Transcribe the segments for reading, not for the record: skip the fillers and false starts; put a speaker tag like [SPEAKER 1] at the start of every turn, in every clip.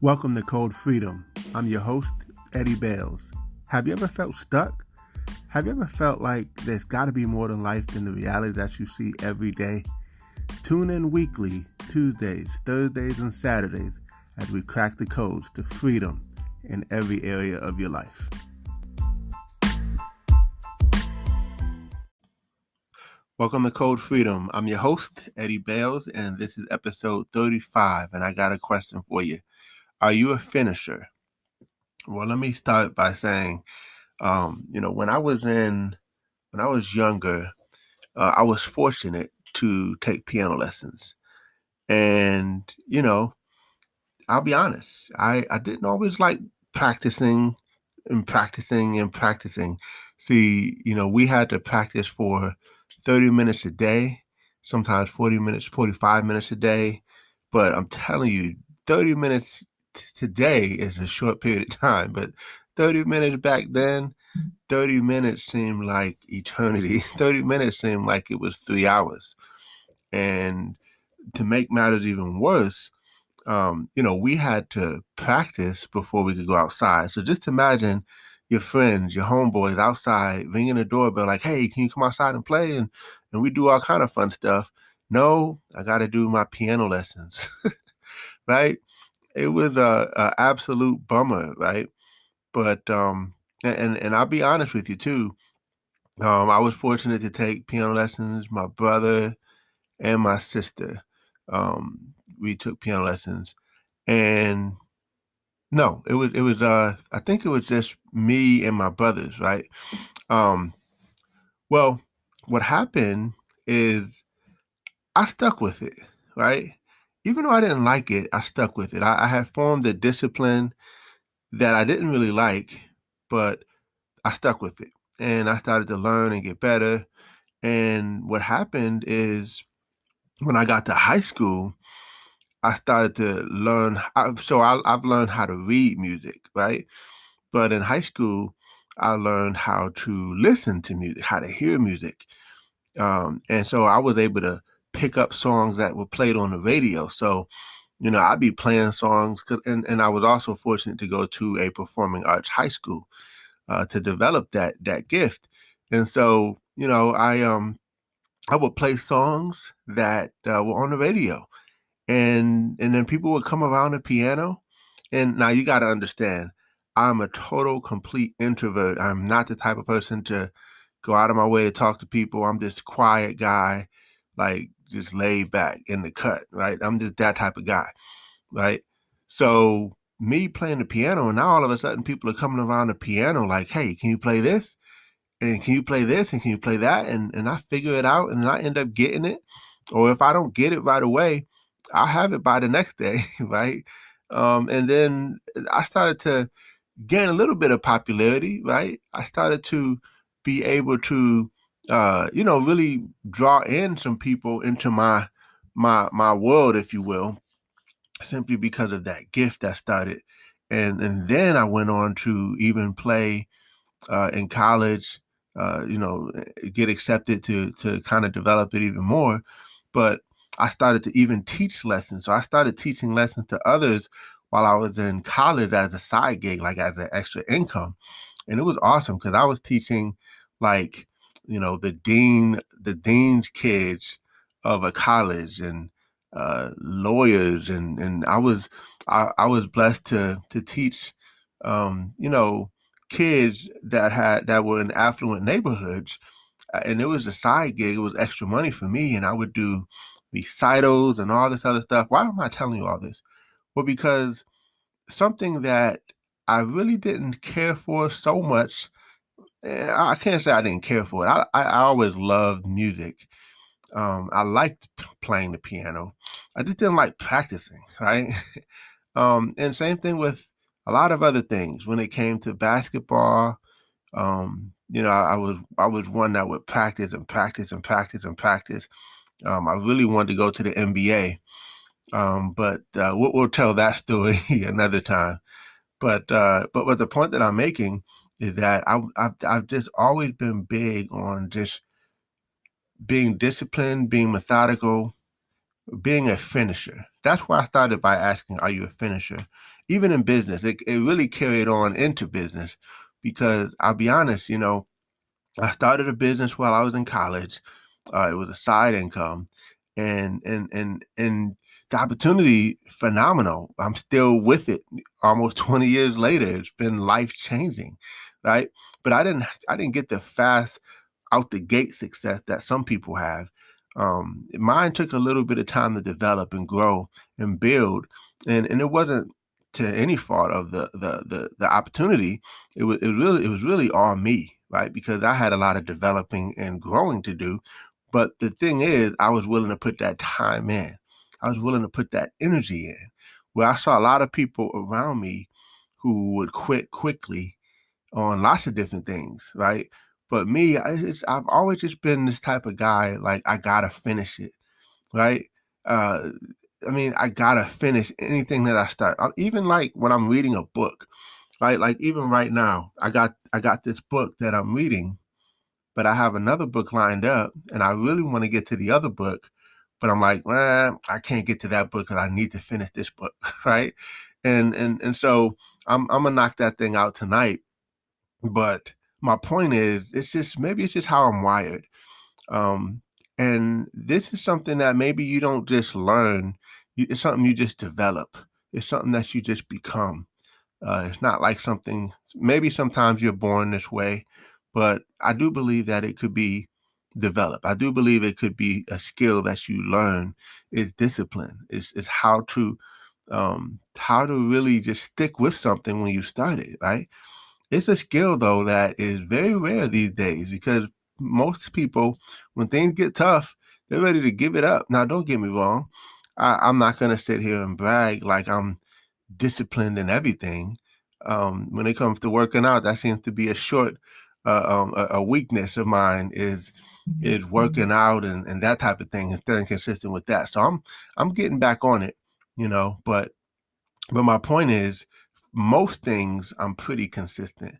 [SPEAKER 1] Welcome to Code Freedom. I'm your host, Eddie Bales. Have you ever felt stuck? Have you ever felt like there's got to be more than life than the reality that you see every day? Tune in weekly, Tuesdays, Thursdays, and Saturdays as we crack the codes to freedom in every area of your life. Welcome to Code Freedom. I'm your host, Eddie Bales, and this is episode 35, and I got a question for you. Are you a finisher? Well, let me start by saying, when I was younger, I was fortunate to take piano lessons. And, I'll be honest, I didn't always like practicing and practicing and practicing. See, we had to practice for 30 minutes a day, sometimes 40 minutes, 45 minutes a day. But I'm telling you, 30 minutes today is a short period of time. But 30 minutes back then, 30 minutes seemed like eternity. 30 minutes seemed like it was 3 hours. And to make matters even worse, we had to practice before we could go outside. So just imagine your friends, your homeboys outside ringing the doorbell like, hey, can you come outside and play? And we do all kind of fun stuff. No, I got to do my piano lessons, right? It was a absolute bummer, right? But and I'll be honest with you too. I was fortunate to take piano lessons. My brother and my sister, we took piano lessons, and no, it was I think it was just me and my brothers, right? Um, well, what happened is I stuck with it, right? Even though I didn't like it, I stuck with it. I had formed a discipline that I didn't really like, but I stuck with it. And I started to learn and get better. And what happened is when I got to high school, I started to learn. I've learned how to read music, right? But in high school, I learned how to listen to music, how to hear music. And so I was able to pick up songs that were played on the radio. So, I'd be playing songs, and I was also fortunate to go to a performing arts high school to develop that gift. And so, I would play songs that were on the radio, and then people would come around the piano. And now you got to understand, I'm a total complete introvert. I'm not the type of person to go out of my way to talk to people. I'm this quiet guy, like just laid back in the cut, right? I'm just that type of guy, right? So me playing the piano, and now all of a sudden people are coming around the piano like, hey, can you play this? And can you play this? And can you play that? And I figure it out, and I end up getting it. Or if I don't get it right away, I'll have it by the next day, right? And then I started to gain a little bit of popularity, right? I started to be able to, really draw in some people into my world, if you will, simply because of that gift that started. And then I went on to even play in college, get accepted to kind of develop it even more. But I started to even teach lessons. So I started teaching lessons to others while I was in college as a side gig, like as an extra income. And it was awesome because I was teaching like, the dean's kids of a college, and lawyers, and I was blessed to teach kids that were in affluent neighborhoods, and it was a side gig. It was extra money for me, and I would do recitals and all this other stuff. Why am I telling you all this? Well, because something that I really didn't care for so much. I can't say I didn't care for it. I always loved music. I liked playing the piano. I just didn't like practicing, right? And same thing with a lot of other things. When it came to basketball, I was one that would practice and practice and practice and practice. I really wanted to go to the NBA, but we'll tell that story another time. But the point that I'm making is that I've just always been big on just being disciplined, being methodical, being a finisher. That's why I started by asking, are you a finisher? Even in business, it really carried on into business because I'll be honest, I started a business while I was in college. It was a side income, and the opportunity phenomenal. I'm still with it almost 20 years later. It's been life changing, right? But I didn't get the fast out the gate success that some people have. Mine took a little bit of time to develop and grow and build, and it wasn't to any fault of the opportunity. It was really all me, right? Because I had a lot of developing and growing to do. But the thing is, I was willing to put that time in. I was willing to put that energy in. Where I saw a lot of people around me who would quit quickly on lots of different things, right? But me, I've always just been this type of guy, like I gotta finish it, right? Uh, I mean, I gotta finish anything that I start. Even like when I'm reading a book, right? Like even right now, I got this book that I'm reading, but I have another book lined up, and I really want to get to the other book, but I'm like, well, I can't get to that book because I need to finish this book, right? And so I'm gonna knock that thing out tonight. But my point is, maybe it's just how I'm wired. Um, and this is something that maybe you don't just learn. It's something you just develop. It's something that you just become. It's not like something, maybe sometimes you're born this way, but I do believe that it could be developed. I do believe it could be a skill that you learn. Is discipline. Is how to really just stick with something when you start it, right? It's a skill though that is very rare these days because most people, when things get tough, they're ready to give it up. Now, don't get me wrong. I'm not gonna sit here and brag like I'm disciplined in everything. When it comes to working out, that seems to be a weakness of mine is working out and that type of thing and staying consistent with that. So I'm getting back on it, but my point is, most things I'm pretty consistent.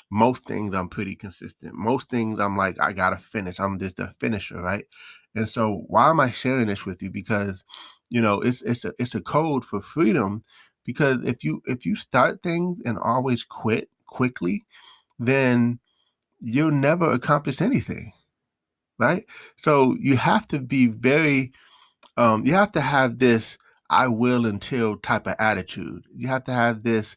[SPEAKER 1] Most things I'm pretty consistent. Most things I'm like, I gotta finish. I'm just a finisher, right? And so why am I sharing this with you? Because it's a code for freedom. Because if you start things and always quit quickly, then you'll never accomplish anything, right? So you have to be very you have to have this I will until type of attitude. You have to have this,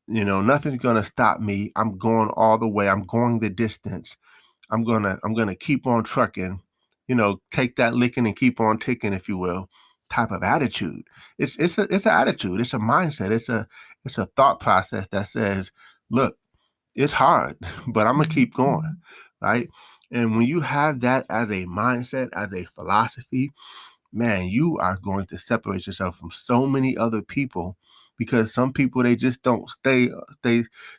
[SPEAKER 1] nothing's gonna stop me. I'm going all the way. I'm going the distance. I'm gonna keep on trucking, take that licking and keep on ticking, if you will, type of attitude. It's an attitude, it's a mindset, it's a thought process that says, look, it's hard, but I'm gonna keep going, right? And when you have that as a mindset, as a philosophy, man, you are going to separate yourself from so many other people because some people they just don't they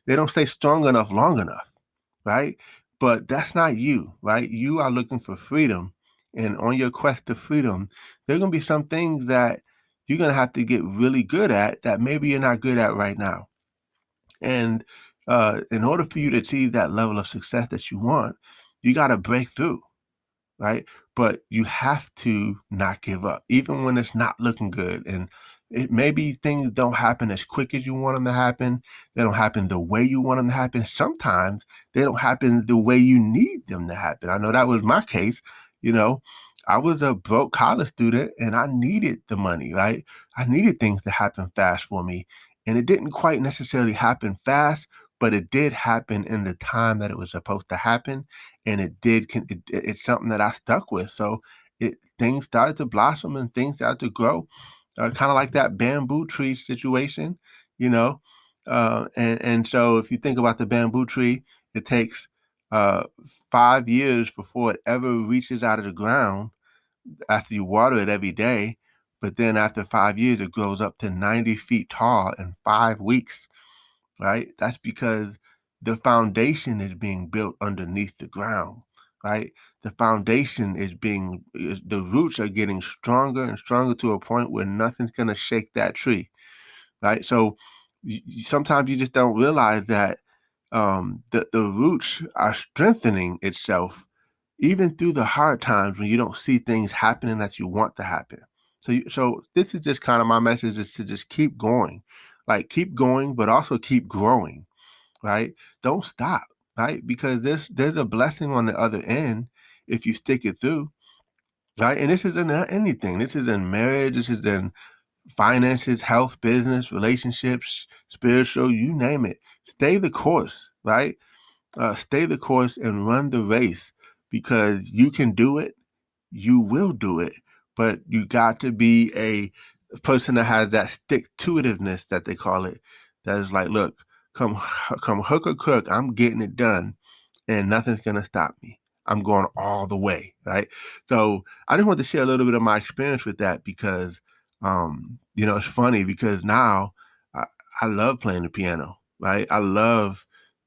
[SPEAKER 1] don't stay strong enough long enough, right? But that's not you, right? You are looking for freedom, and on your quest to freedom, there are going to be some things that you're going to have to get really good at that maybe you're not good at right now. And in order for you to achieve that level of success that you want, you got to break through, right? But you have to not give up, even when it's not looking good. And maybe things don't happen as quick as you want them to happen. They don't happen the way you want them to happen. Sometimes they don't happen the way you need them to happen. I know that was my case. You know, I was a broke college student and I needed the money, right? I needed things to happen fast for me. And it didn't quite necessarily happen fast, but it did happen in the time that it was supposed to happen, and it's something that I stuck with. So things started to blossom and things started to grow, kind of like that bamboo tree situation, you know. And so if you think about the bamboo tree, it takes uh, 5 years before it ever reaches out of the ground after you water it every day. But then after 5 years, it grows up to 90 feet tall in 5 weeks, right? That's because the foundation is being built underneath the ground, right? The foundation the roots are getting stronger and stronger to a point where nothing's going to shake that tree, right? So sometimes you just don't realize that the roots are strengthening itself even through the hard times when you don't see things happening that you want to happen, So this is just kind of my message, is to just keep going, like keep going, but also keep growing, right? Don't stop, right? Because there's a blessing on the other end if you stick it through, right? And this is in anything. This is in marriage. This is in finances, health, business, relationships, spiritual, you name it. Stay the course, right? Stay the course and run the race, because you can do it. You will do it, but you got to be a person that has that stick-to-itiveness that they call it. That is like, look, come hook or crook, I'm getting it done, and nothing's gonna stop me. I'm going all the way, right? So I just want to share a little bit of my experience with that, because it's funny because now I, I love playing the piano, right? I love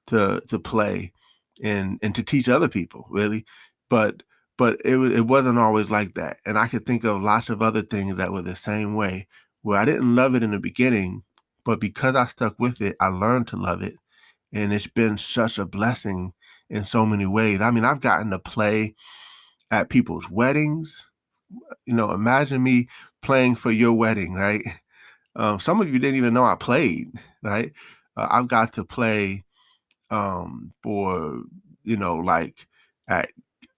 [SPEAKER 1] to play and to teach other people, really. But it wasn't always like that. And I could think of lots of other things that were the same way, where I didn't love it in the beginning, but because I stuck with it, I learned to love it. And it's been such a blessing in so many ways. I mean, I've gotten to play at people's weddings. Imagine me playing for your wedding, right? Some of you didn't even know I played, right? I've got to play for, like at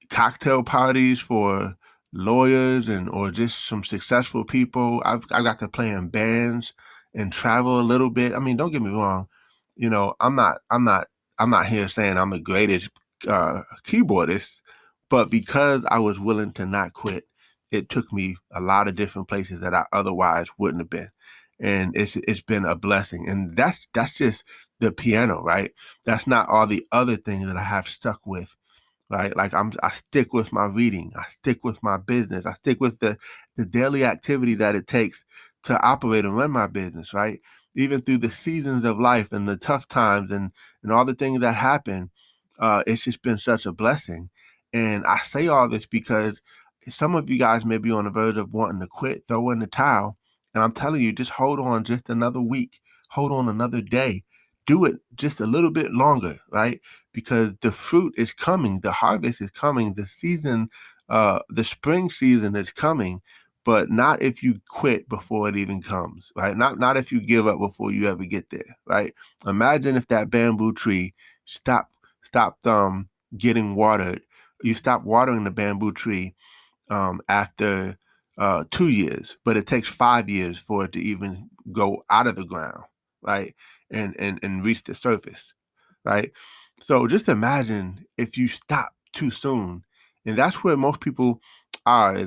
[SPEAKER 1] cocktail parties for lawyers or just some successful people. I got to play in bands and travel a little bit. I mean, don't get me wrong. I'm not here saying I'm the greatest keyboardist, but because I was willing to not quit, it took me a lot of different places that I otherwise wouldn't have been. And it's been a blessing. And that's just the piano, right? That's not all the other things that I have stuck with, right? Like I stick with my reading, I stick with my business, I stick with the daily activity that it takes to operate and run my business, right? Even through the seasons of life and the tough times and all the things that happen, it's just been such a blessing. And I say all this because some of you guys may be on the verge of wanting to quit, throw in the towel, and I'm telling you, just hold on just another week, hold on another day, do it just a little bit longer, right? Because the fruit is coming, the harvest is coming, the spring season is coming, but not if you quit before it even comes, right? Not if you give up before you ever get there, right? Imagine if that bamboo tree stopped getting watered. You stop watering the bamboo tree after 2 years, but it takes 5 years for it to even go out of the ground, right? And reach the surface, right? So just imagine if you stop too soon, and that's where most people are.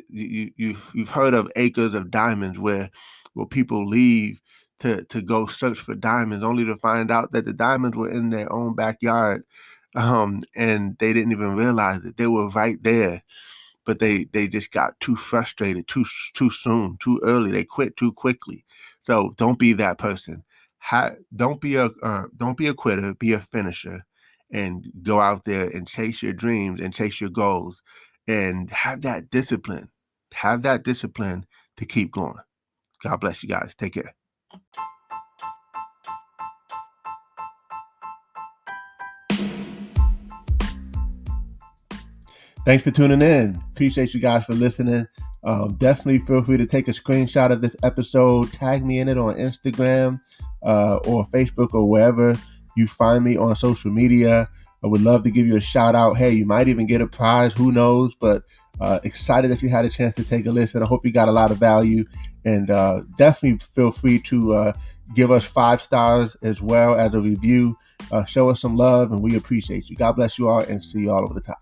[SPEAKER 1] You've heard of acres of diamonds, where people leave to go search for diamonds, only to find out that the diamonds were in their own backyard, and they didn't even realize that they were right there, but they just got too frustrated too soon, too early. They quit too quickly. So don't be that person. Don't be a quitter. Be a finisher, and go out there and chase your dreams and chase your goals, and have that discipline. Have that discipline to keep going. God bless you guys. Take care. Thanks for tuning in. Appreciate you guys for listening. Definitely feel free to take a screenshot of this episode, tag me in it on Instagram or Facebook or wherever you find me on social media. I would love to give you a shout out. Hey, you might even get a prize. Who knows? But excited that you had a chance to take a listen. I hope you got a lot of value. And definitely feel free to give us 5 stars as well as a review. Show us some love, and we appreciate you. God bless you all, and see you all over the top.